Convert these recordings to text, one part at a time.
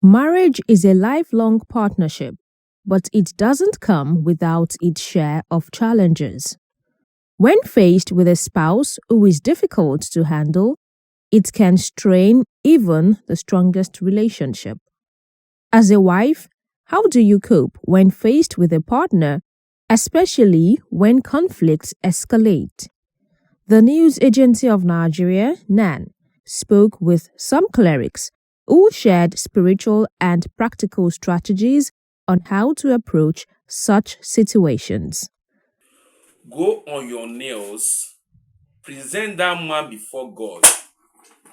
Marriage is a lifelong partnership, but it doesn't come without its share of challenges. When faced with a spouse who is difficult to handle, it can strain even the strongest relationship. As a wife, how do you cope when faced with a partner, especially when conflicts escalate? The News Agency of Nigeria, NAN, spoke with some clerics who shared spiritual and practical strategies on how to approach such situations. Go on your nails, present that man before God.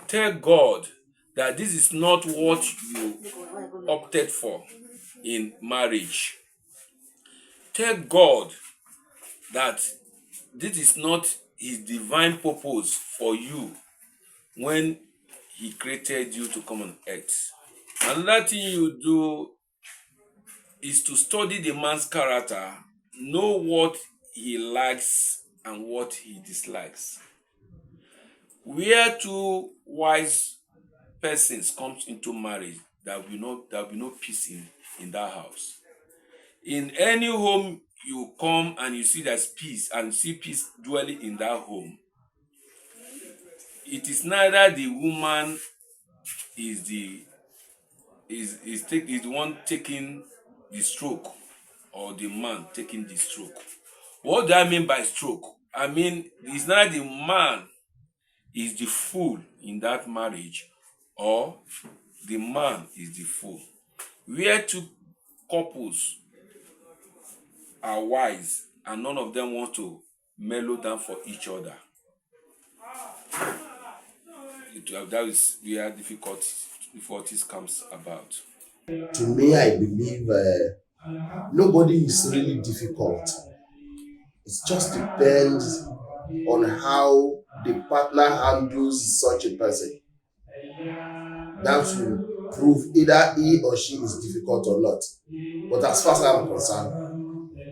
Tell God that this is not what you opted for in marriage. Tell God that this is not his divine purpose for you when he created you to come on earth. Another thing you do is to study the man's character, know what he likes and what he dislikes. Where two wise persons comes into marriage, there will be no peace in that house. In any home you come and you see there's peace and see peace dwelling in that home, it is neither the woman is the one taking the stroke or the man taking the stroke. What do I mean by stroke? I mean it's not the man is the fool in that marriage or the man is the fool. Where two couples are wise and none of them want to mellow down for each other, that is where difficulties comes about. To me, I believe nobody is really difficult. It just depends on how the partner handles such a person. That will prove either he or she is difficult or not. But as far as I'm concerned,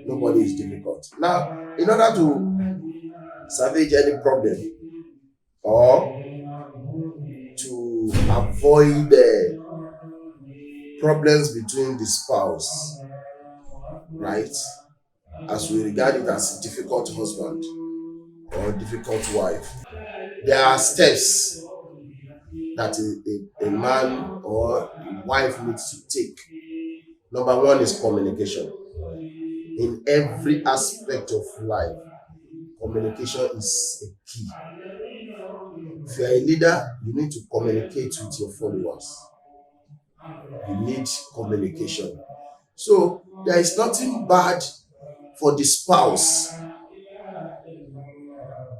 nobody is difficult. Now, in order to salvage any problem or to avoid problems between the spouse, right? As we regard it as a difficult husband or difficult wife, there are steps that a man or a wife needs to take. Number one is communication. In every aspect of life, communication is a key. If you are a leader, you need to communicate with your followers. You need communication. So there is nothing bad for the spouse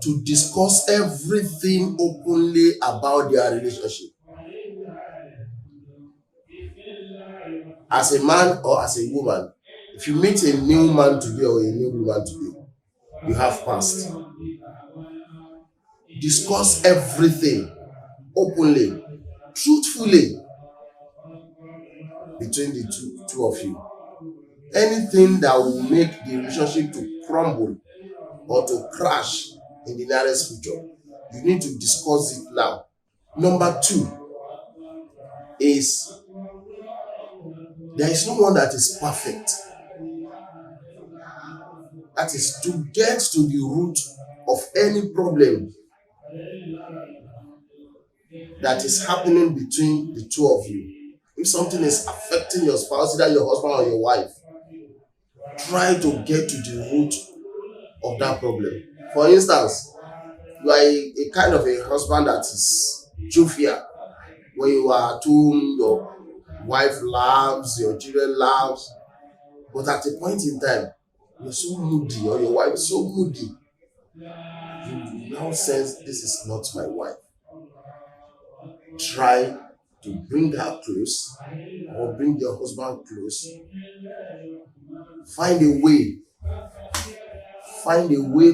to discuss everything openly about their relationship. As a man or as a woman, if you meet a new man today or a new woman today, you have passed. Discuss everything openly, truthfully between the two of you. Anything that will make the relationship to crumble or to crash in the nearest future, you need to discuss it now. Number two is there is no one that is perfect. That is to get to the root of any problem that is happening between the two of you. If something is affecting your spouse, either your husband or your wife, try to get to the root of that problem. For instance, you are a kind of a husband that is jovial. When you are at home, your wife laughs, your children laughs, but at a point in time, you're so moody or your wife is so moody. You now sense this is not my wife. Try to bring her close or bring your husband close. Find a way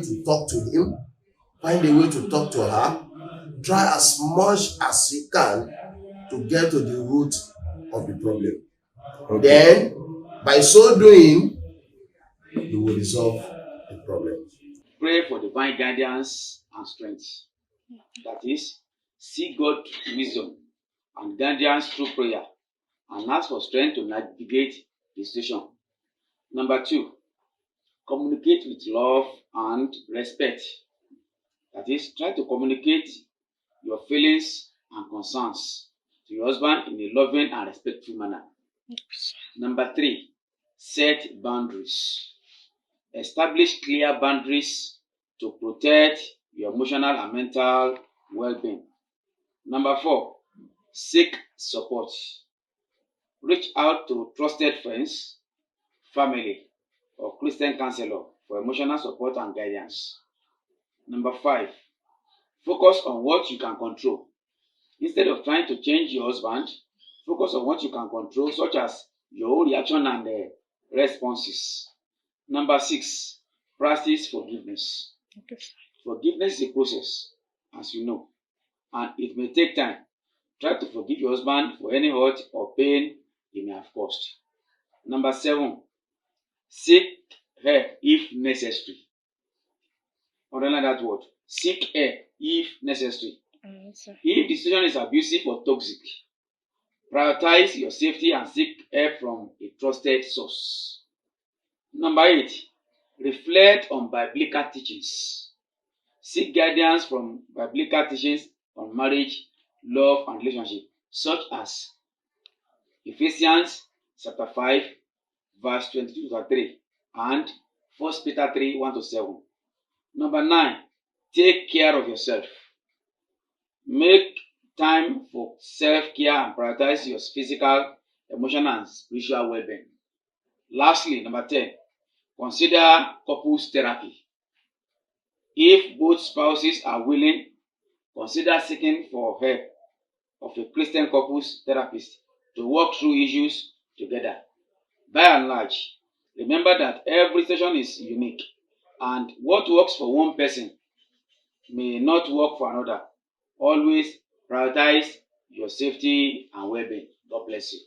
to talk to him, find a way to talk to her. Try as much as you can to get to the root of the problem. Okay. Then, by so doing, you will resolve the problem. Pray for divine guidance and strength. That is, seek God's wisdom and guidance through prayer and ask for strength to navigate the situation. Number 2, communicate with love and respect. That is, try to communicate your feelings and concerns to your husband in a loving and respectful manner. Number 3, set boundaries. Establish clear boundaries to protect your emotional and mental well-being. Number 4, seek support. Reach out to trusted friends, family, or Christian counselor for emotional support and guidance. Number 5, focus on what you can control. Instead of trying to change your husband, focus on what you can control, such as your own reaction and responses. Number 6, practice forgiveness. Forgiveness is a process, as you know, and it may take time. Try to forgive your husband for any hurt or pain he may have caused. Number 7, seek help if necessary. Underline that word. Seek help if necessary. If the situation is abusive or toxic, prioritize your safety and seek help from a trusted source. Number 8, reflect on biblical teachings. Seek guidance from biblical teachings on marriage, love, and relationship, such as Ephesians chapter 5, verse 22 to 3, and 1 Peter 3, 1 to 7. Number 9, take care of yourself. Make time for self-care and prioritize your physical, emotional, and spiritual well-being. Lastly, number 10, consider couples therapy. If both spouses are willing, consider seeking for help of a Christian couples therapist to work through issues together. By and large, remember that every situation is unique, and what works for one person may not work for another. Always prioritize your safety and well-being. God bless you.